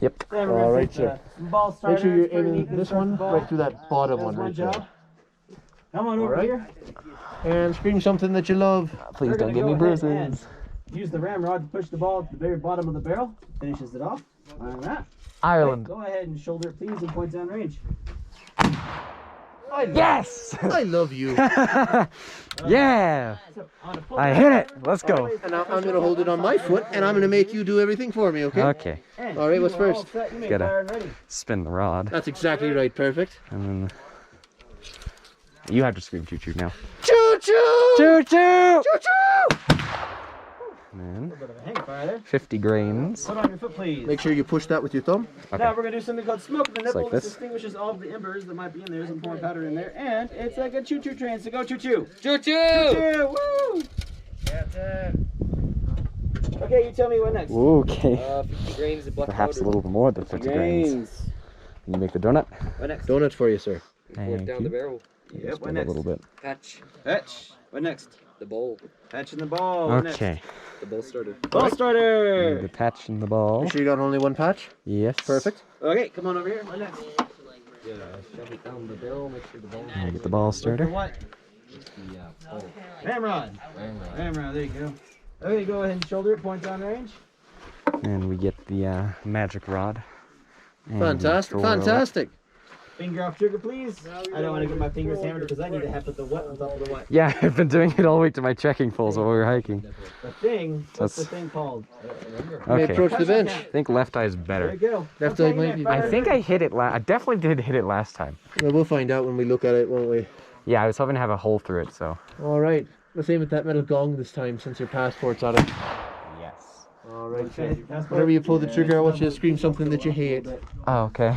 Yep. All right, sir. Make sure you're aiming this one right through that bottom one right there. Come on over here. And scream something that you love. Please don't give me bruises. Use the ramrod to push the ball at the very bottom of the barrel. Finishes it off. Like that. Ireland. Right, go ahead and shoulder it, please, and point down range. Yes! I love you. Yeah! I hit it. Let's go. And now I'm going to hold it on my foot, and I'm going to make you do everything for me, okay? Okay. All right, what's first? Gotta spin the rod. That's exactly right. Perfect. And then you have to scream choo-choo now. Choo-choo! Choo-choo! Choo-choo! And A bit of a hang fire there. 50 grains. Put on your foot, please. Make sure you push that with your thumb. Okay. Now we're going to do something called smoke the nipple. like This this. extinguishes all of the embers that might be in there. There's some pouring powder in there. And it's like a choo-choo train, so go choo-choo. Choo-choo! Choo-choo! Woo! Okay, you tell me what next. Okay. 50 grains of black Perhaps a powder. little more than 50 grains. Can you make the donut? What next? Donut for you, sir. Thank you. barrel. Yep, what Spin a next? little bit. Patch. Fetch. What next? The bowl. Patch in the ball. What next? Okay. The bowl starter. Ball Need starter. the patch in the ball. Make sure you got only one patch. Yes. Perfect. Okay, come on over here. What next? Yeah, shove it down the barrel, make sure the ball And get the ball starter. What? the bowl. Ramrod. Ramrod, there you go. Okay, go ahead and shoulder it, point down range. And we get the magic rod. And Fantastic. twirl it. Fantastic. Finger off trigger, please. I don't want to get my fingers hammered because I need to have put the what on top of the what. Yeah, I've been doing it all week to my trekking poles while we were hiking. The thing, what's the That's- thing called? You may Okay. approach the bench. I think left eye is There better. you go. Left Okay, eye might be fire. I think I hit it I definitely did hit it last time. Well, we'll find out when we look at it, won't we? Yeah, I was hoping to have a hole through it, so. All right. Let's aim at that metal gong this time since your passport's on it. Yes. All right, Okay, sir. passport. Whenever you pull the trigger, I want you to scream something that you hate. Oh, okay.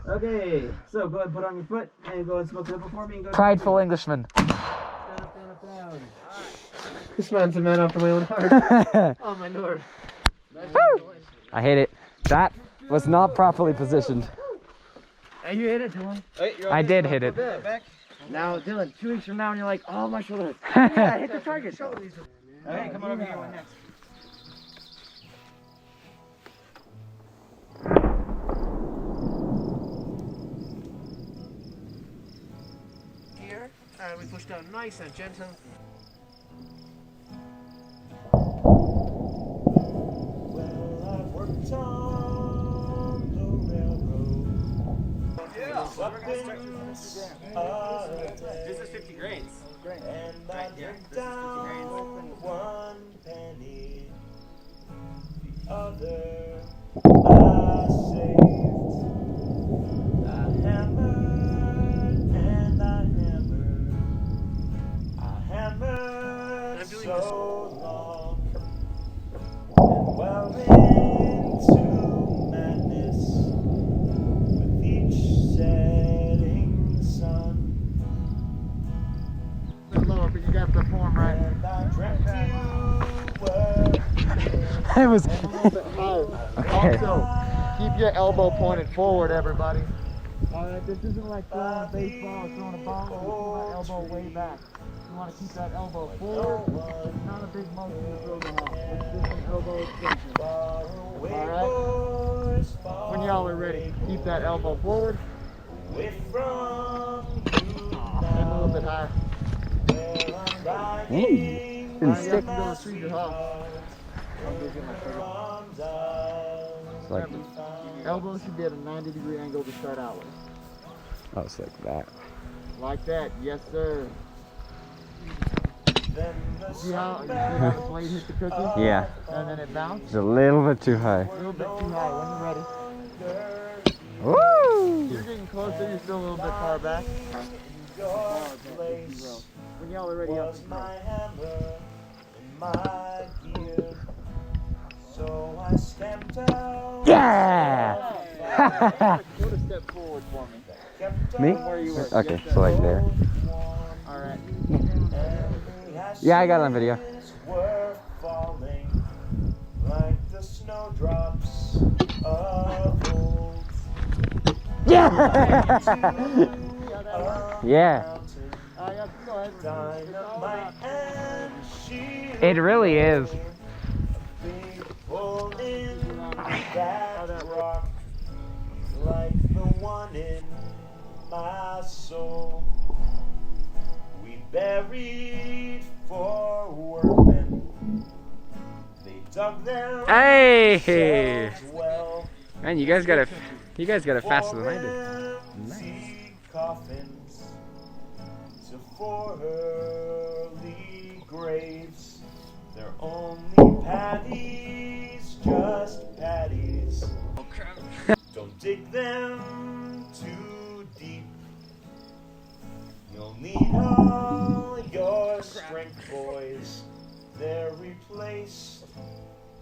Okay, so go ahead and put on your foot and go ahead and smoke the nipple for me. And go Prideful Englishman. Down, up, down. This man's a man after my own heart. Oh my lord. I hit it. That was not properly positioned. Hey, you hit it, Dylan. I did hit it. Now, Dylan, 2 weeks from now, and you're like, oh, my shoulder hurts. Yeah, hit the target. Okay, come on over here. What next? Here, and we push down nice and gentle. This is 50 grains. And I took down 1 penny, the other I saved. I hammered and I hammered, I hammered so long, and well into madness with each setting sun. Lower, but you got the form right. And I dreamt you were I was. A little bit higher. Okay. Also, keep your elbow pointed forward, everybody. Alright, this isn't like throwing a baseball or throwing a ball. You pull that elbow way back. You want to keep that elbow forward. It's not a big motion to throw the ball. It's just an elbow extension. Alright? When y'all are ready, keep that elbow forward. away from And a little bit higher. Didn't stick. Go retreat your hop. It's like, Elbow should be at a 90-degree angle to start out with. oh, it's like that. Like that, yes sir. See how the blade hit the cookie? Yeah. And then it bounced? It's a little bit too high. A little bit too high. When you're ready. Woo! You're getting closer, you're still a little bit far back. When y'all are ready, up. my hammer in my gear. So I stamped out. Yeah! Go a step forward for me. Me? Where you were. Okay, so like there. Alright. Yeah, I got it on video. Were falling like the snowdrops of old. Yeah! Yeah. Dynamite and shield. It really is. Big hole in that rock. like the one in my soul. We buried 4 workmen. They dug them Hey! well. Man, you guys got it faster than I did. Empty coffins to 4 early graves. They're only patties, just patties. Oh crap. Don't dig them too deep. You'll need all your strength, boys. They're replaced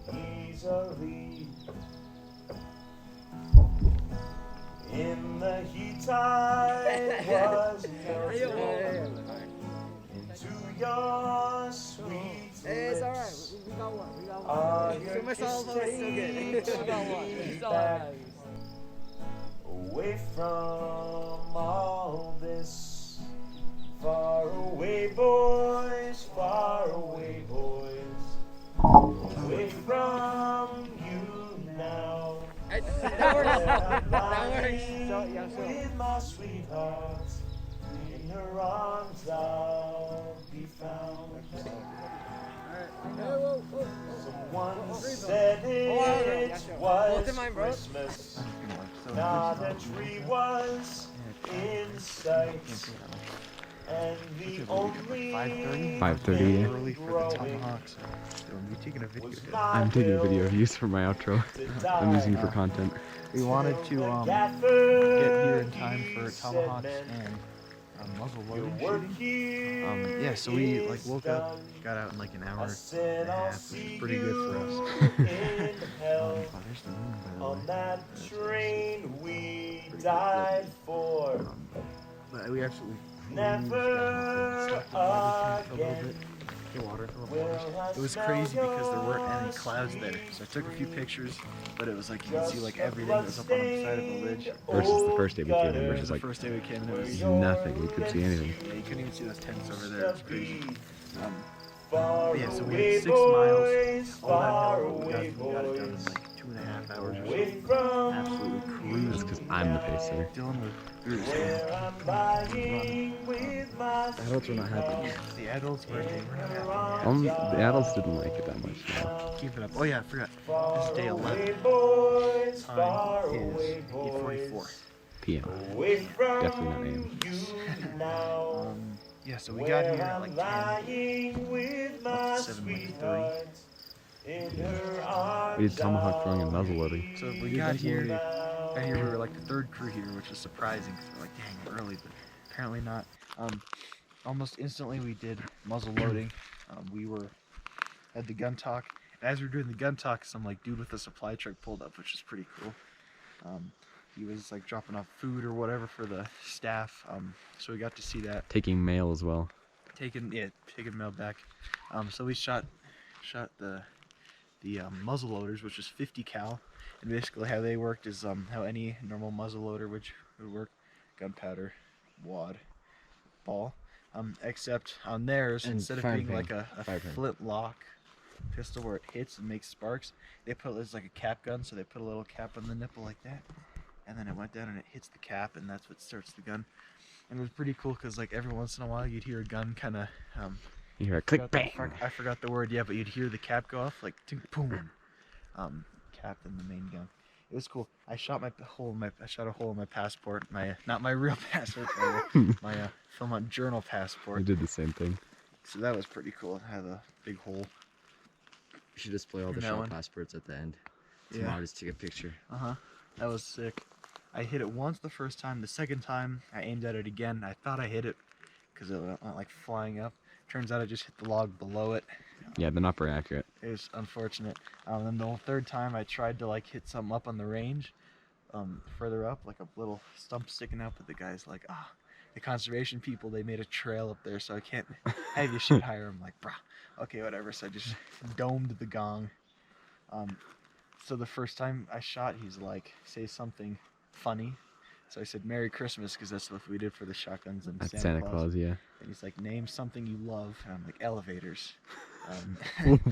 easily. In the heat I was melting into your sweet lips. We got one. All your kisses back away from all this. Far away, boys, far away, boys. Away from you now. That works. With my sweetheart, in her arms I'll be found. Someone said it was Christmas. Not a tree was in sight. And the only 5:30. Early for the Tomahawks. So we're taking a video. I'm taking a video of use for my outro. I'm using for content. We wanted to get here in time for Tomahawks and muzzle loading shooting. Yeah, so we like woke up, got out in like an hour and a half, which is pretty good for us. There's the moon, by the way. On that train we died for. But we absolutely Never again. It was crazy because there weren't any clouds there. So I took a few pictures, but it was like you could see like everything that was up on the side of the ridge. Versus the first day we came in, Versus versus the like first day we came in, it was nothing. We couldn't see anything. yeah, you couldn't even see those tents over there. It was crazy. Far Yeah, so we away, had 6 miles. boys, All that far hill, we got away, it done in boys. like 2.5 hours or Away so. from Absolutely cruising. That's because I'm the pacer. Dylan was, we were just where I'm lying with my The adults were not happy. the adults were they were not happy. The adults didn't like it that much. No. Keep it up. Oh yeah, I forgot. This is day 11. boys, Time far is away, 8:44. PM. Away from Definitely not AM. you now. Yeah, so we got here at like 10. Lying with my 7, like 30. sweetheart in her arms. We did tomahawk throwing and muzzle loading. So we got here, we were like the 3rd crew here, which was surprising because we're like, dang, we're early, but apparently not. Almost instantly we did muzzle loading. We had the gun talk. As we were doing the gun talk, some like dude with a supply truck pulled up, which is pretty cool. He was like dropping off food or whatever for the staff. So we got to see that. Taking mail as well. Taking mail back. So we shot the muzzle loaders, which is 50 cal, and basically how they worked is how any normal muzzle loader would work: gunpowder, wad, ball. Except on theirs, And instead of fire being pin. like a Fire pin. flintlock pistol where it hits and makes sparks, they put it's like a cap gun, so they put a little cap on the nipple like that, and then it went down and it hits the cap, and that's what starts the gun. And it was pretty cool because like every once in a while you'd hear a gun kind of You hear a click bang. I forgot the word, yeah, but you'd hear the cap go off, like tink, boom. Cap in the main gun. It was cool. I shot a hole in my passport, not my real passport, my Philmont journal passport. We did the same thing. So that was pretty cool. It had a big hole. You should display all the That shot one. passports at the end. Yeah. Tomorrow, just take a picture. That was sick. I hit it once the first time. The second time, I aimed at it again. I thought I hit it because it went like flying up. Turns out I just hit the log below it. Yeah, they're not very accurate. It was unfortunate. Then the third time I tried to like hit something up on the range, further up, like a little stump sticking out, but the guy's like, the conservation people, they made a trail up there, so I can't have you shoot higher. I'm like, brah, okay, whatever. So I just domed the gong. So the first time I shot, he's like, say something funny. So I said, Merry Christmas, because that's what we did for the shotguns and That's Santa Claus, yeah. And he's like, name something you love. And I'm like, elevators.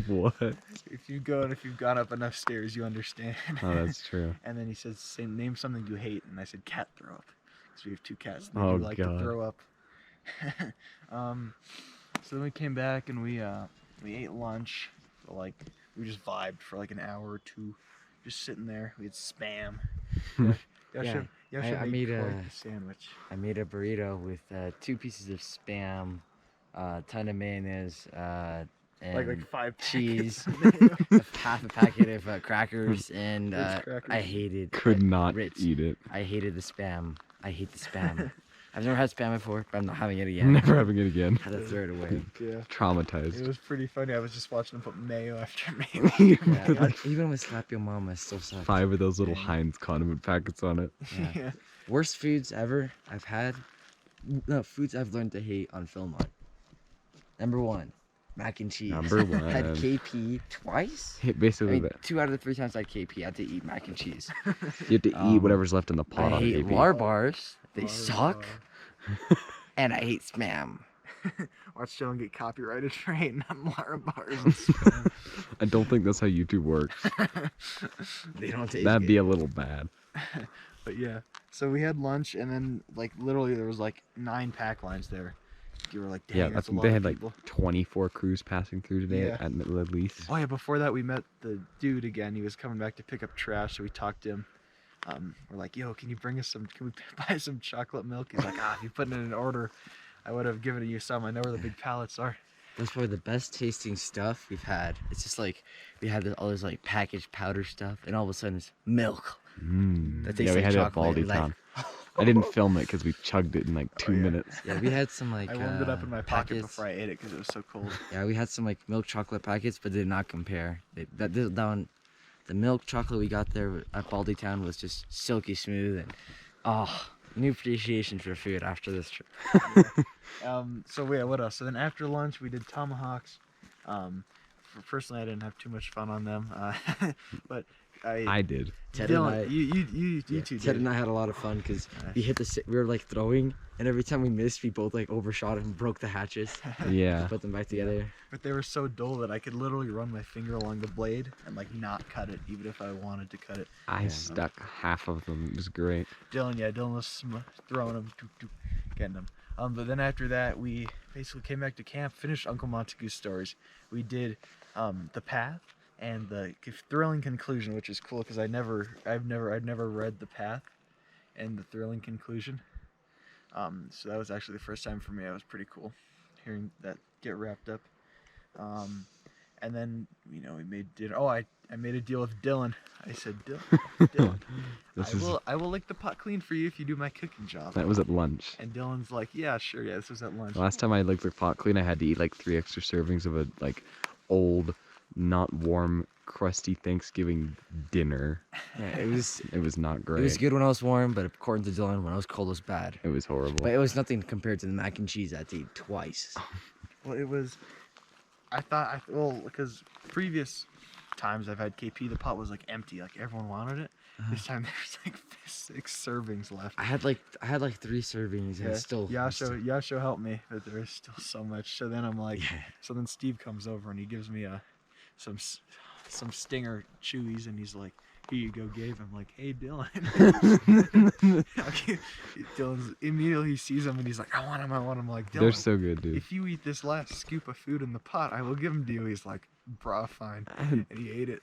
What? If you've gone up enough stairs, you understand. Oh, that's true. And then he says, name something you hate, and I said cat throw up, because we have 2 cats. And they Oh, do like God. to throw up. So then we came back and we ate lunch. For like we just vibed for like an hour or 2, just sitting there. We had Spam. I made quite a the sandwich. I made a burrito with 2 pieces of Spam, a ton of mayonnaise, and Like 5 cheese, packets. half a packet of crackers, and Ritz crackers. I hated. Could not Ritz. eat it. I hated the Spam. I hate the Spam. I've never had Spam before, but I'm not having it again. Never having it again. Had to throw it away. Yeah. It Traumatized. was pretty funny. I was just watching them put mayo after mayo. Yeah, even with Slap Your Mama, it still sucks. 5 of those little Heinz condiment packets on it. Yeah. Yeah. Worst foods ever I've had. No, foods I've learned to hate on Philmont. Number 1, mac and cheese. Number Had 1. KP twice. Hey, I basically, mean, 2 out of the 3 times I had KP, I had to eat mac and cheese. you have to eat whatever's left in the pot I on hate KP. lar bars. They suck. And I hate Spam. Watch Dylan get copyrighted for hating on Lara bars and Spam. I don't think that's how YouTube works. They don't taste That'd good. be a little bad. But yeah, so we had lunch, and then like literally there was like 9 pack lines there. You were like, dang, Yeah, that's a lot they of had like people. 24 crews passing through today Yeah. at least. Oh yeah, before that we met the dude again. He was coming back to pick up trash, so we talked to him. We're like, yo, can we buy some chocolate milk? He's like, if you put in an order, I would have given you some. I know where the big pallets are. That's probably the best tasting stuff we've had. It's just like we had all this like packaged powder stuff, and all of a sudden it's milk. That tastes Yeah, we like had it at chocolate. Baldy and, like, Town. I didn't film it because we chugged it in like 2 yeah. minutes. Yeah, we had some like I warmed it up in my pocket packets. before I ate it because it was so cold. Yeah, we had some like milk chocolate packets, but they did not compare. That one, the milk chocolate we got there at Baldy Town was just silky smooth, and new appreciation for food after this trip. So yeah, what else? So then after lunch we did Tomahawks. Personally, I didn't have too much fun on them, but I did. Ted Dylan, and I, you yeah, two Ted did. and I had a lot of fun because we hit we were like throwing, and every time we missed, we both like overshot and broke the hatches. Yeah. Put them back together. But they were so dull that I could literally run my finger along the blade and like not cut it, even if I wanted to cut it. I stuck half of them. It was great. Dylan was throwing them, getting them. But then after that, we basically came back to camp, finished Uncle Montague's stories. We did the path and the thrilling conclusion, which is cool because I'd never read the path and the thrilling conclusion. So that was actually the first time for me. It was pretty cool hearing that get wrapped up. And then we made dinner. Oh, I made a deal with Dylan. I said, Dylan, I will lick the pot clean for you if you do my cooking job. That was at lunch. And Dylan's like, yeah, sure, yeah, this was at lunch. The last time I licked the pot clean, I had to eat like 3 extra servings of a like old, not warm, crusty Thanksgiving dinner. Yeah, It was not great. it was good when I was warm, but according to Dylan, when I was cold, it was bad. It was horrible. But it was nothing compared to the mac and cheese I had to eat twice. Well, it was, because previous times I've had KP, the pot was like empty, like everyone wanted it. This time there's like 6 servings left. I had like 3 servings, and still. Yasho helped me, but there is still so much. So then I'm like, so then Steve comes over and he gives me some Stinger Chewies, and he's like, here you go, Gabe. I'm like, hey, Dylan. Dylan's immediately sees him and he's like, I want him. I'm like, Dylan, They're so good, dude. if you eat this last scoop of food in the pot, I will give them to you. He's like, brah, fine. And he ate it.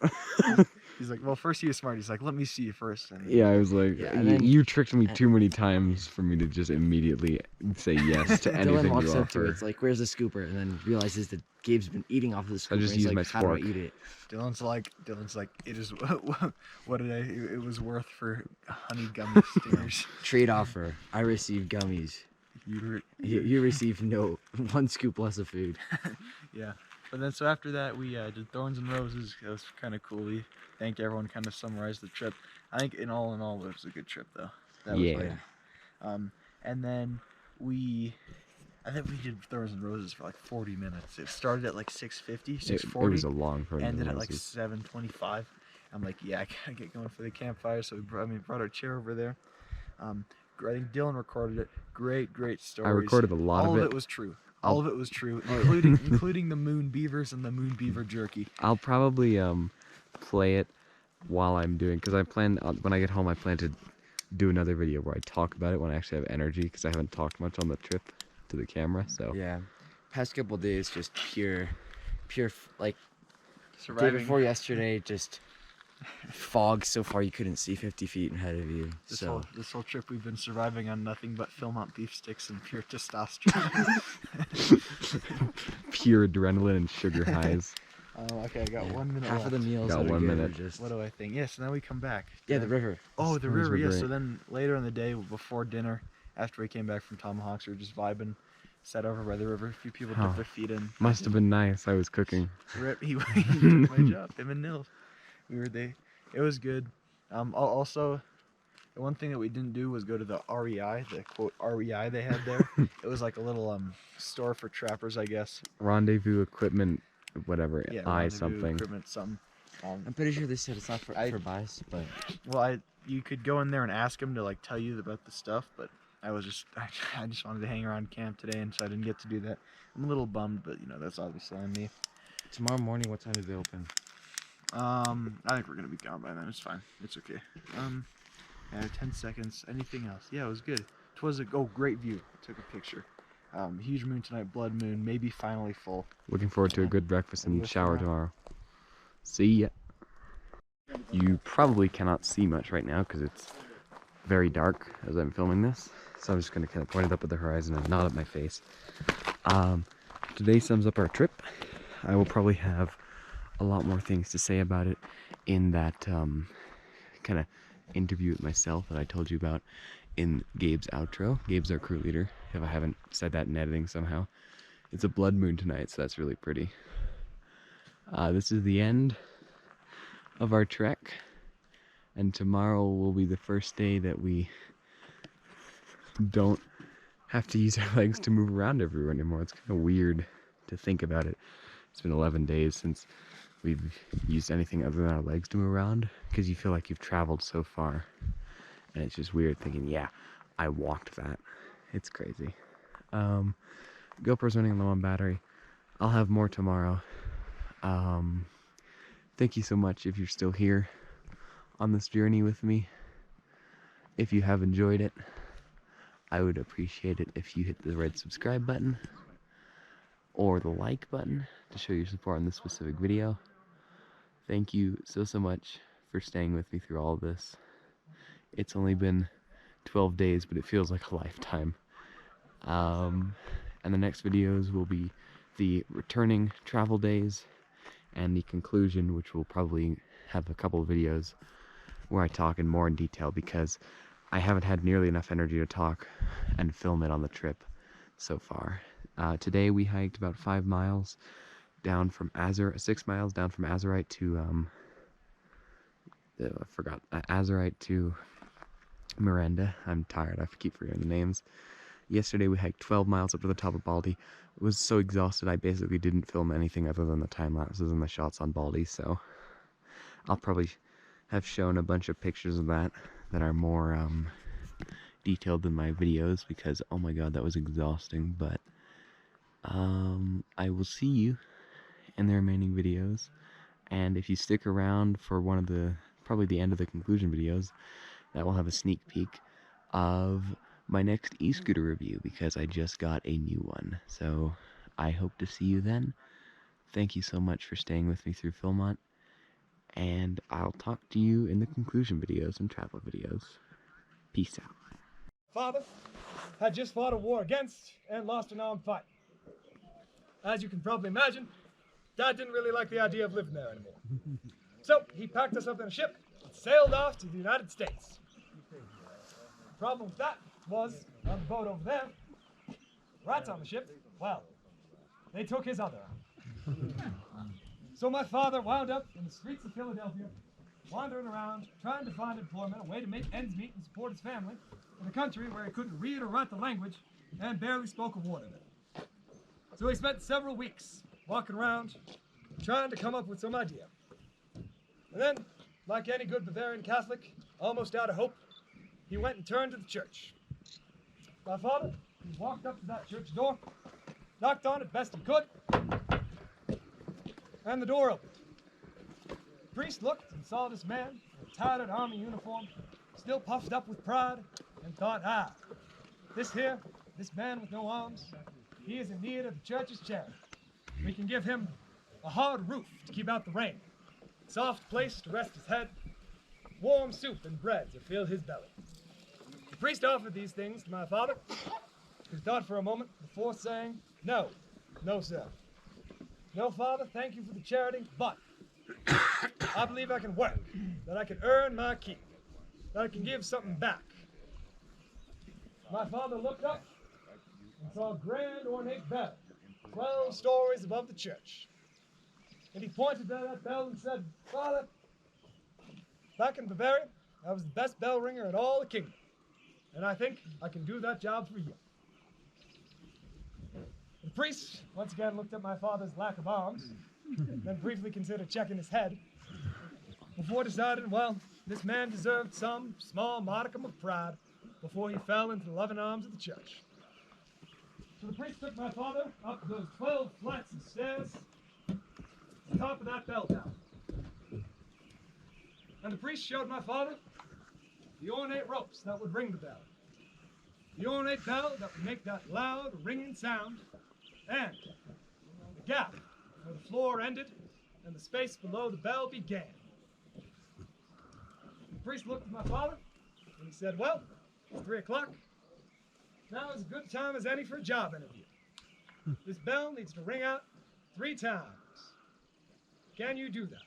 He's like, well, first he was smart. He's like, let me see you first. And Yeah, I was like, Yeah, and then- you tricked me too many times for me to just immediately say yes to Dylan anything walks you up to it. offer. It's like, where's the scooper? And then realizes that Gabe's been eating off of the scooper. just and he's use like, my how do I spork. eat it? Dylan's like, it is, what did it was worth for honey gummy stingers. Trade offer. I receive gummies. You receive 1 scoop less of food. Yeah. But then, so after that, we did Thorns and Roses. It was kind of cool. We thanked everyone, kind of summarized the trip. I think in all, it was a good trip, though. That Yeah. was fun. And then I think we did Thorns and Roses for like 40 minutes. It started at like 6:50, 6:40. It was a long part. Ended at like 7:25. I'm like, yeah, I gotta get going for the campfire. So we brought our chair over there. I think Dylan recorded it. Great stories. I recorded a lot All of of it. it was true. All of it was true, including the moon beavers and the moon beaver jerky. I'll probably play it while I'm doing, because I plan when I get home I plan to do another video where I talk about it when I actually have energy, because I haven't talked much on the trip to the camera. So Yeah, past couple days just pure like day Surviving before yesterday, just fog so far you couldn't see 50 feet ahead of you. this whole trip we've been surviving on nothing but Philmont beef sticks and pure testosterone. pure adrenaline and sugar highs. Okay, I got 1 minute half left. of the meals Got that are 1 good minute. are just What do I think? Yeah, so now we come back. yeah, the river. Oh, the Springs river, were yeah. great. So then later in the day, before dinner, after we came back from Tomahawks, we were just vibing, sat over by the river. A few people Oh, dipped their feet in. Must have been nice. I was cooking. He took my job. Him and Nils. It was good. Also, the one thing that we didn't do was go to the REI, the quote REI they had there. It was like a little store for trappers, I guess. Rendezvous equipment, whatever. Yeah, I rendezvous something. equipment, something. I'm pretty sure they said it's not for buys, but Well, you could go in there and ask them to like tell you about the stuff, but I just wanted to hang around camp today, and so I didn't get to do that. I'm a little bummed, but you know that's obviously on me. tomorrow morning, what time do they open? I think we're gonna be gone by then. It's fine. It's okay. Yeah, 10 seconds. Anything else? Yeah, it was good. It was a great view. I took a picture. Huge moon tonight, blood moon, maybe finally full. Looking forward to a good breakfast and shower tomorrow. See ya. You probably cannot see much right now because it's very dark as I'm filming this. So I'm just going to kind of point it up at the horizon and nod at my face. Today sums up our trip. I will probably have a lot more things to say about it in that kind of interview with myself that I told you about in Gabe's outro. Gabe's our crew leader, if I haven't said that in editing somehow. It's a blood moon tonight, so that's really pretty. This is the end of our trek, and tomorrow will be the first day that we don't have to use our legs to move around everywhere anymore. It's kind of weird to think about it. It's been 11 days since we've used anything other than our legs to move around, because you feel like you've traveled so far, and it's just weird thinking, yeah, I walked that. It's crazy. GoPro's running low on battery. I'll have more tomorrow. Thank you so much if you're still here on this journey with me. If you have enjoyed it, I would appreciate it if you hit the red subscribe button or the like button to show your support on this specific video. Thank you so much for staying with me through all of this. It's only been 12 days, but it feels like a lifetime. And the next videos will be the returning travel days and the conclusion, which will probably have a couple of videos where I talk in more in detail, because I haven't had nearly enough energy to talk and film it on the trip so far. Today we hiked about 5 miles down from 6 miles down from Azurite to Azurite to Miranda. I'm tired, I keep forgetting the names. Yesterday we hiked 12 miles up to the top of Baldy. I was so exhausted I basically didn't film anything other than the time lapses and the shots on Baldy, so I'll probably have shown a bunch of pictures of that are more detailed than my videos, because oh my god, that was exhausting. But I will see you in the remaining videos, and if you stick around for one of probably the end of the conclusion videos, that will have a sneak peek of my next e-scooter review, because I just got a new one. So I hope to see you then. Thank you so much for staying with me through Philmont, and I'll talk to you in the conclusion videos and travel videos. Peace out. Father had just fought a war against and lost an armed fight. As you can probably imagine, Dad didn't really like the idea of living there anymore. So he packed us up in a ship and sailed off to the United States. The problem with that was, on the boat over there, rats on the ship, well, they took his other arm. So my father wound up in the streets of Philadelphia, wandering around, trying to find employment, a way to make ends meet and support his family, in a country where he couldn't read or write the language and barely spoke a word of it. So he spent several weeks walking around, trying to come up with some idea. And then, like any good Bavarian Catholic, almost out of hope, he went and turned to the church. My father, he walked up to that church door, knocked on it best he could, and the door opened. The priest looked and saw this man in a tattered army uniform, still puffed up with pride, and thought, this man with no arms, he is in need of the church's charity. We can give him a hard roof to keep out the rain, a soft place to rest his head, warm soup and bread to fill his belly. The priest offered these things to my father, who thought for a moment before saying, no, sir. No, Father, thank you for the charity, but I believe I can work, that I can earn my keep, that I can give something back. My father looked up and saw a grand ornate bell, 12 stories above the church. And he pointed to that bell and said, Father, back in Bavaria, I was the best bell ringer in all the kingdom, and I think I can do that job for you. The priest once again looked at my father's lack of arms, then briefly considered checking his head, before deciding, well, this man deserved some small modicum of pride before he fell into the loving arms of the church. So the priest took my father up those 12 flights of stairs to the top of that bell tower. And the priest showed my father the ornate ropes that would ring the bell, the ornate bell that would make that loud, ringing sound, and the gap where the floor ended and the space below the bell began. The priest looked at my father and he said, well, it's 3 o'clock. Now is as good a time as any for a job interview. This bell needs to ring out 3 times. Can you do that?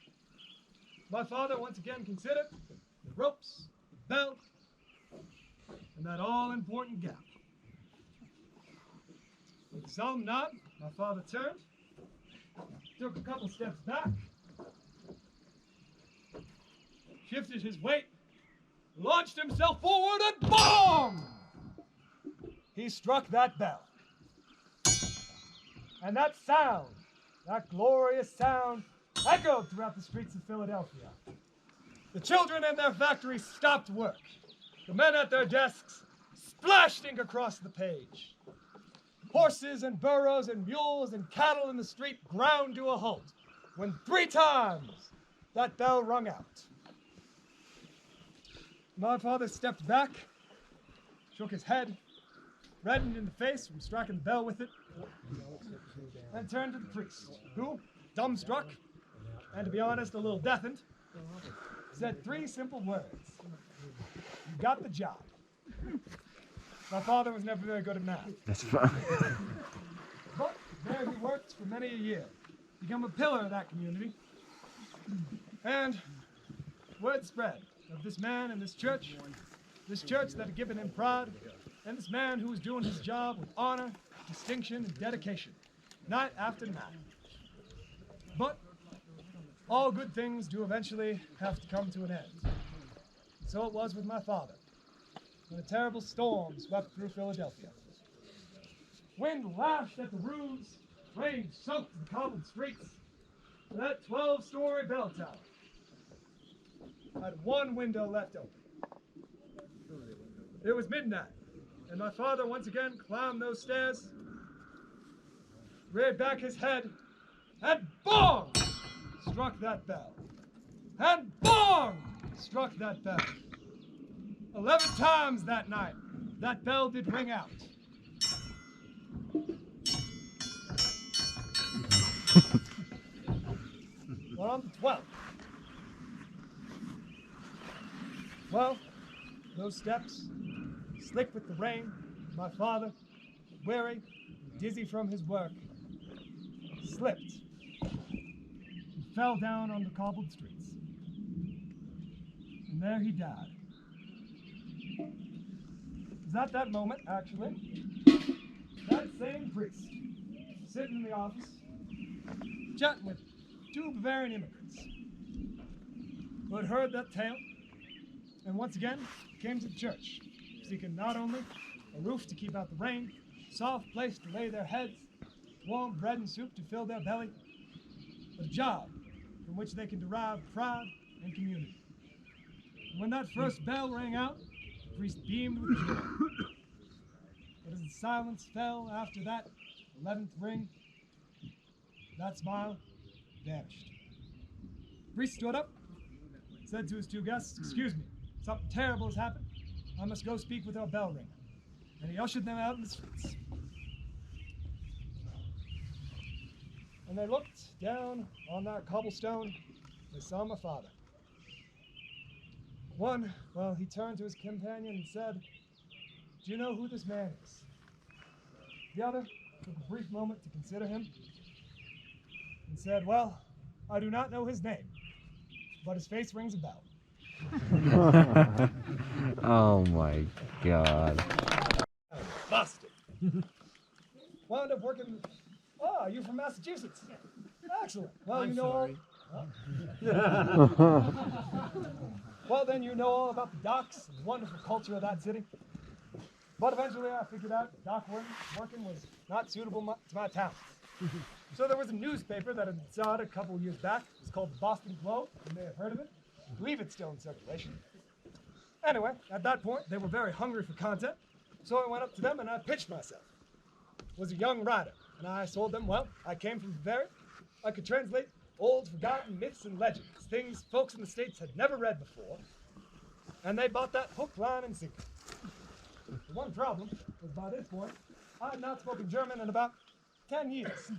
My father once again considered the ropes, the bell, and that all-important gap. With a solemn nod, my father turned, took a couple steps back, shifted his weight, launched himself forward, and BOOM! He struck that bell. And that sound, that glorious sound, echoed throughout the streets of Philadelphia. The children in their factories stopped work. The men at their desks splashed ink across the page. Horses and burros and mules and cattle in the street ground to a halt when 3 times that bell rung out. My father stepped back, shook his head, reddened in the face from striking the bell with it, and turned to the priest, who, dumbstruck, and to be honest, a little deafened, said 3 simple words. You got the job. My father was never very good at math. That's fine. But there he worked for many a year, become a pillar of that community. And word spread of this man and this church that had given him pride, and this man who was doing his job with honor, distinction, and dedication, night after night. But all good things do eventually have to come to an end. And so it was with my father, when a terrible storm swept through Philadelphia. Wind lashed at the roofs, rain soaked the cobbled streets, and that 12-story bell tower had 1 window left open. It was midnight, and my father once again climbed those stairs, reared back his head, and BOOM! Struck that bell. And BOOM! Struck that bell. 11 times that night, that bell did ring out. But on the 12th, well, those steps, slick with the rain, my father, weary, dizzy from his work, slipped and fell down on the cobbled streets. And there he died. It was at that moment, actually, that same priest, sitting in the office, chatting with 2 Bavarian immigrants who had heard that tale and once again came to the church, seeking not only a roof to keep out the rain, a soft place to lay their heads, warm bread and soup to fill their belly, but a job from which they can derive pride and community. And when that first bell rang out, the priest beamed with joy. But as the silence fell after that 11th ring, that smile vanished. The priest stood up, said to his two guests, "Excuse me, something terrible has happened. I must go speak with our bell ringer." And he ushered them out in the streets. And they looked down on that cobblestone. They saw my father. One, well, he turned to his companion and said, "Do you know who this man is?" The other took a brief moment to consider him and said, "Well, I do not know his name, but his face rings a bell." Oh my god. Busted. Wound up working. Oh, you're from Massachusetts? Excellent. Well, you know all. Well, then you know all about the docks and the wonderful culture of that city. But eventually I figured out dock working was not suitable to my talents. So there was a newspaper that I saw a couple of years back. It was called the Boston Globe. You may have heard of it. I believe it's still in circulation. Anyway, at that point, they were very hungry for content. So I went up to them and I pitched myself. I was a young writer, and I told them, well, I came from Bavaria. I could translate old, forgotten myths and legends, things folks in the States had never read before. And they bought that hook, line, and sinker. The one problem was by this point, I had not spoken German in about 10 years.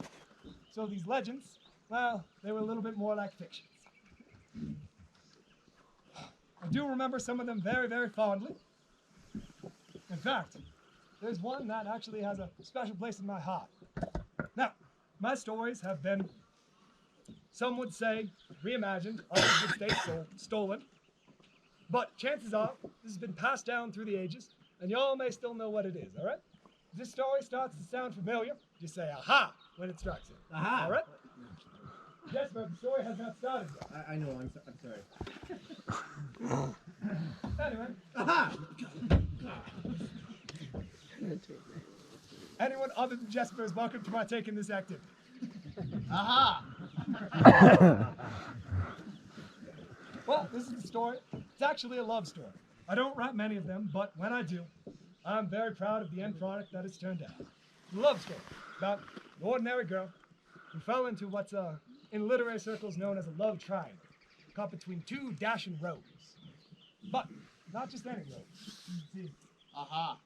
So these legends, well, they were a little bit more like fictions. I do remember some of them very, very fondly. In fact, there's one that actually has a special place in my heart. Now, my stories have been, some would say, reimagined, others would say stolen. But chances are, this has been passed down through the ages, and y'all may still know what it is, all right? If this story starts to sound familiar, just say, "Aha," when it strikes it. Aha! All right? Yes, but the story has not started yet. I know, I'm sorry. Anyway, Aha! anyone other than Jesper is welcome to partake in this activity. Aha! Well, this is the story. It's actually a love story. I don't write many of them, but when I do, I'm very proud of the end product that it's turned out. It's a love story about an ordinary girl who fell into what's in literary circles known as a love triangle, caught between two dashing rogues. But not just any rogues. See, Aha!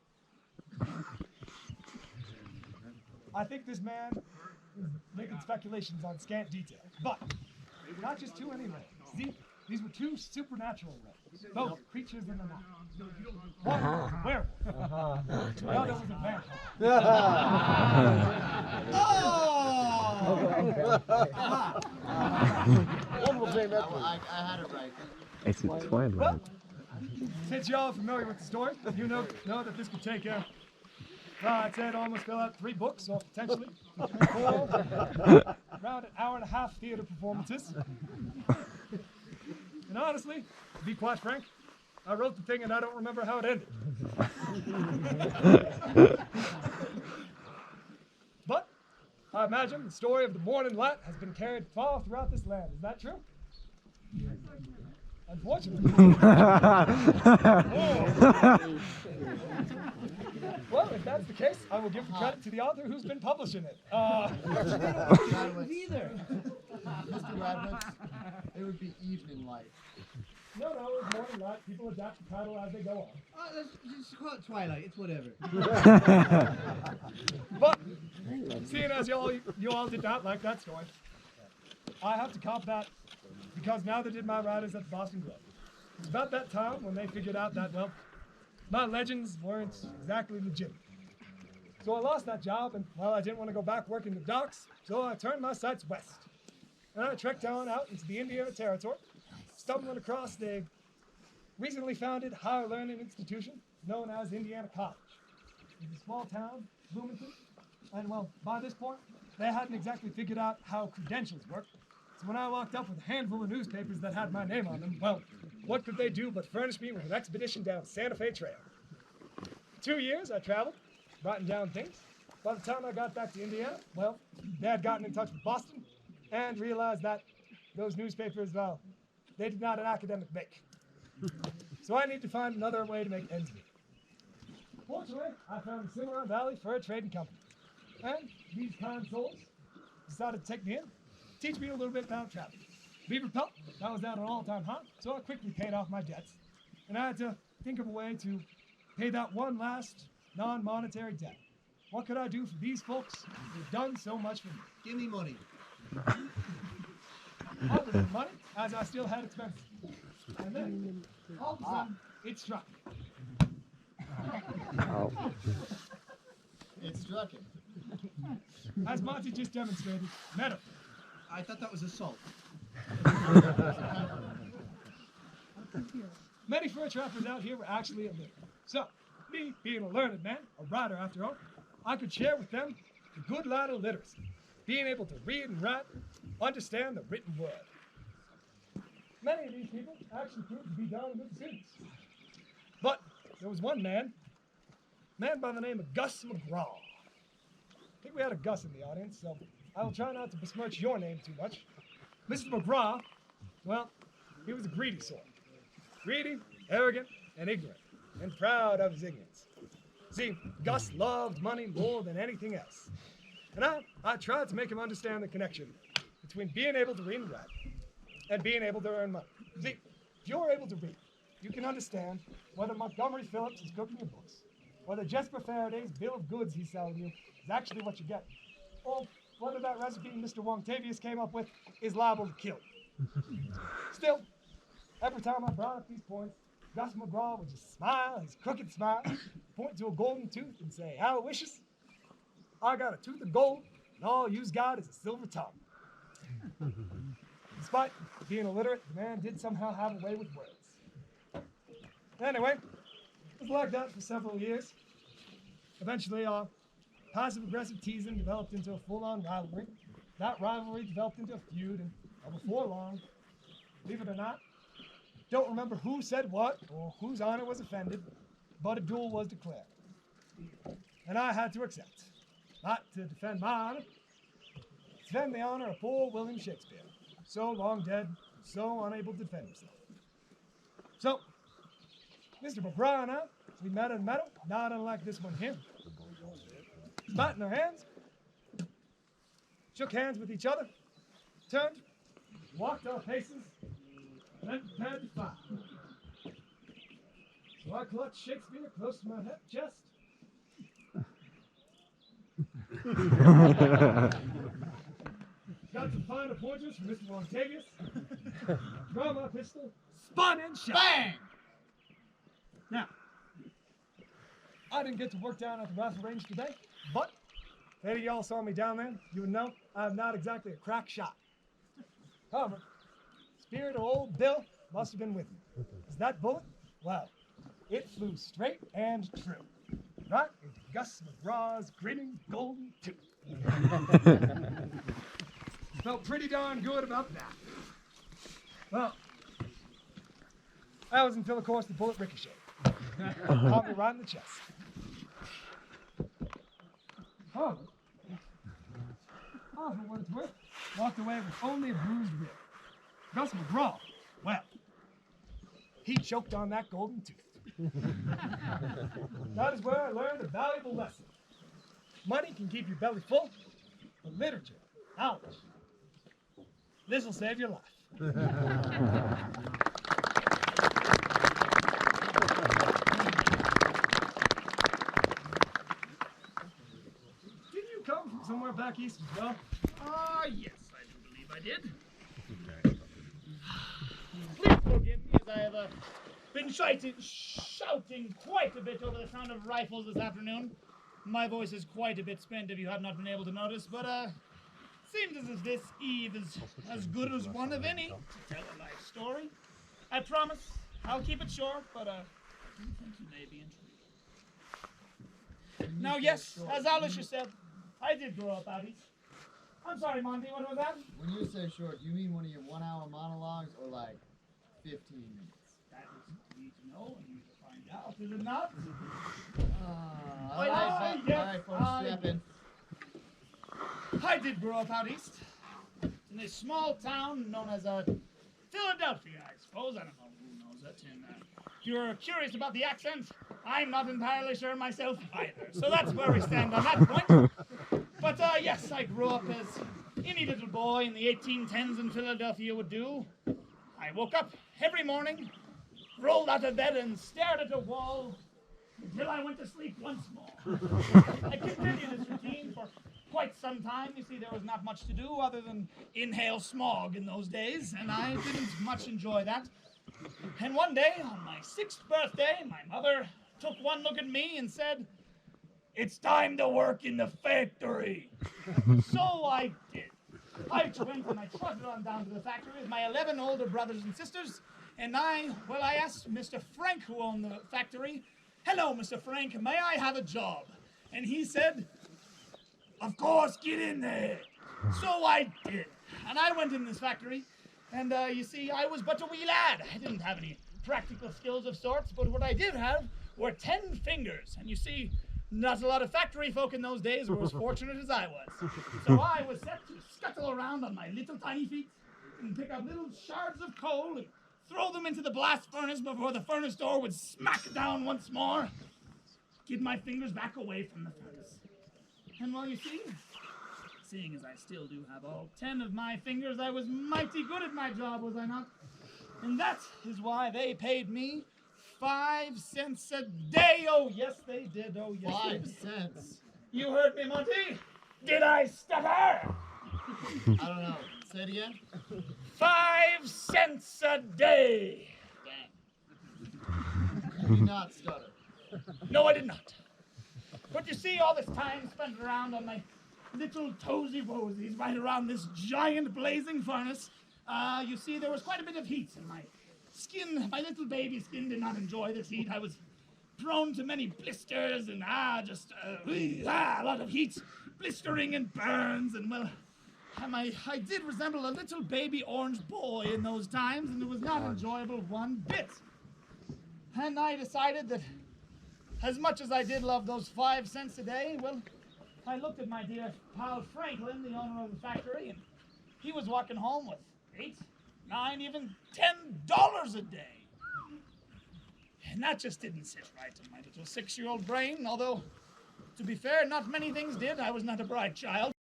I think this man is making speculations on scant details, but not just two any rogues. See, these were two supernatural rogues, both creatures in the night. One was a werewolf, the other was a vampire. I had it right. It's a twilight. Well, since y'all are familiar with the story, you know that this could take I'd say it almost fill out 3 books, or potentially 4, around an hour and a half theater performances. And honestly, to be quite frank, I wrote the thing and I don't remember how it ended. But I imagine the story of the morning light has been carried far throughout this land. Is that true? Unfortunately. Well, if that's the case, I will give the credit to the author who's been publishing it. Either. Mr. Radwitz, it would be evening light. No, it's morning light. People adapt the title as they go on. Let's just call it Twilight. It's whatever. But seeing as you all did not like that story, I have to cop that because now they did my writers at the Boston Globe. It's about that time when they figured out that, well, my legends weren't exactly legitimate. So I lost that job, and, well, I didn't want to go back working the docks, so I turned my sights west. And I trekked on out into the Indiana Territory, stumbling across the recently founded higher learning institution known as Indiana College. It's a small town, Bloomington, and, well, by this point, they hadn't exactly figured out how credentials work. So when I walked up with a handful of newspapers that had my name on them, well, what could they do but furnish me with an expedition down Santa Fe Trail? For 2 years I traveled, writing down things. By the time I got back to Indiana, well, they had gotten in touch with Boston and realized that those newspapers, well, they did not an academic make. So I need to find another way to make ends meet. Fortunately, I found the Cimarron Valley Fur Trading Company. And these kind souls decided to take me in, teach me a little bit about travel. Beaver pelt, that was at an all-time high, so I quickly paid off my debts. And I had to think of a way to pay that one last non-monetary debt. What could I do for these folks who've done so much for me? Give me money. Other than money, as I still had expenses. And then, all of a sudden, it struck me. Oh. It struck him. As Monty just demonstrated, metaphor. I thought that was assault. Many fur trappers out here were actually illiterate. So, me being a learned man, a writer after all, I could share with them the good light of literacy, being able to read and write, understand the written word. Many of these people actually proved to be darn good students. But there was one man by the name of Gus McGraw. I think we had a Gus in the audience, so I will try not to besmirch your name too much. Mr. McGraw, well, he was a greedy sort. Greedy, arrogant, and ignorant, and proud of his ignorance. See, Gus loved money more than anything else. And I tried to make him understand the connection between being able to read and write and being able to earn money. See, if you're able to read, you can understand whether Montgomery Phillips is cooking your books, whether Jesper Faraday's bill of goods he's selling you is actually what you get, or whether that recipe Mr. Wongtavious came up with is liable to kill you. Still, every time I brought up these points, Gus McGraw would just smile, his crooked smile, point to a golden tooth and say, "How wishes? I got a tooth of gold, and all you's got is a silver tongue." Despite being illiterate, the man did somehow have a way with words. Anyway, it was like that for several years. Eventually, our passive-aggressive teasing developed into a full-on rivalry. That rivalry developed into a feud, and before long, believe it or not, don't remember who said what or whose honor was offended, but a duel was declared. And I had to accept. Not to defend my honor, to defend the honor of poor William Shakespeare, so long dead, so unable to defend himself. So, Mr. McGraw and I, we met in a meadow, not unlike this one here. Spat in our hands, shook hands with each other, turned, walked our paces, and then prepared to fight. So I clutched Shakespeare close to my chest. Got some finer pointers from Mr. Wongtavious. Draw my pistol, spun and shot. Bang! Now, I didn't get to work down at the rifle range today, but if any of y'all saw me down there, you would know I'm not exactly a crack shot. However, spirit of old Bill must have been with me. Is that bullet? Well, it flew straight and true. Right into Gus McGraw's grinning golden tooth. Felt pretty darn good about that. Well, that was until, of course, the bullet ricocheted. Caught me right in the chest. However, for what it's worth, walked away with only a bruised rib. Gus McGraw, well, he choked on that golden tooth. That is where I learned a valuable lesson. Money can keep your belly full, but literature, knowledge, this will save your life. Did you come from somewhere back east as well? Yes, I do believe I did. Please forgive me as I have been shouting quite a bit over the sound of rifles this afternoon. My voice is quite a bit spent if you have not been able to notice, but seems as if this eve is as good as one of any to tell a life story. I promise I'll keep it short, but I do think you may be intrigued. Now, yes, as Alicia said, I did grow up out east. I'm sorry, Monty, what was that? When you say short, do you mean one of your 1 hour monologues or like 15 minutes? That is what you need to know and you need to find out, is it not? Alright, folks, step in. I did grow up out east, in a small town known as Philadelphia, I suppose. I don't know who knows it. And if you're curious about the accent, I'm not entirely sure myself either. So that's where we stand on that point. But yes, I grew up as any little boy in the 1810s in Philadelphia would do. I woke up every morning, rolled out of bed and stared at a wall until I went to sleep once more. I continued this routine for quite some time. You see, there was not much to do other than inhale smog in those days, and I didn't much enjoy that. And one day, on my 6th birthday, my mother took one look at me and said, "It's time to work in the factory." So I did. I went and I trotted on down to the factory with my 11 older brothers and sisters, and I asked Mr. Frank, who owned the factory, "Hello, Mr. Frank, may I have a job?" And he said, "Of course, get in there." So I did. And I went in this factory, and you see, I was but a wee lad. I didn't have any practical skills of sorts, but what I did have were 10 fingers. And you see, not a lot of factory folk in those days were as fortunate as I was. So I was set to scuttle around on my little tiny feet and pick up little shards of coal and throw them into the blast furnace before the furnace door would smack down once more. Get my fingers back away from the furnace. And well, you see, seeing as I still do have all 10 of my fingers, I was mighty good at my job, was I not? And that is why they paid me 5 cents a day. Oh, yes, they did. Oh, yes, 5 cents. You heard me, Monty? Did I stutter? I don't know. Say it again. 5 cents a day. You did not stutter. No, I did not. But you see, all this time spent around on my little toesy-woesies right around this giant blazing furnace, you see, there was quite a bit of heat in my skin. My little baby skin did not enjoy this heat. I was prone to many blisters and a lot of heat, blistering and burns, and well, I did resemble a little baby orange boy in those times, and it was not enjoyable one bit. And I decided that as much as I did love those 5 cents a day, well, I looked at my dear pal Franklin, the owner of the factory, and he was walking home with $8, $9, even $10 a day. And that just didn't sit right in my little 6-year-old brain, although, to be fair, not many things did. I was not a bright child.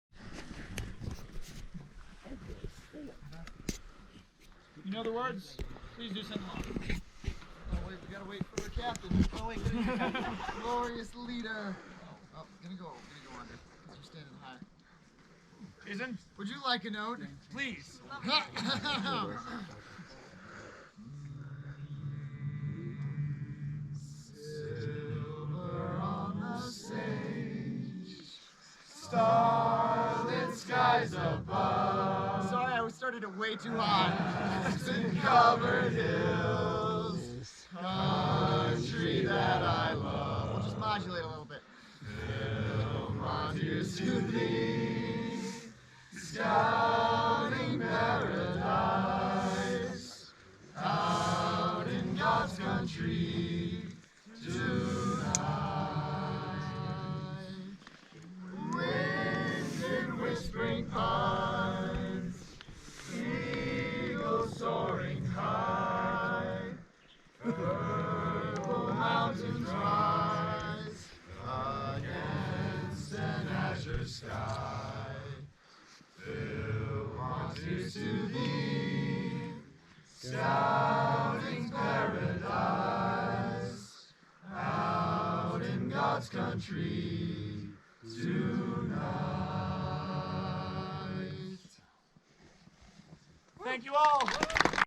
You know the words? Please do sing along. Oh, wait, we gotta wait for the captain. Oh, wait, glorious leader. Oh, gonna go under, because we're standing high. Jason, Would you like a note? please. Silver on the sage, starlit skies above. Sorry, I started it way too high. And covered hills, country that I love. We'll just modulate a little bit. Philmont, here's to thee, scouting paradise, out in God's country tonight. Wind in whispering pines, eagles soaring high, purple mountains rise against an azure sky. Philmont, here's to thee, scouting paradise, out in God's country tonight.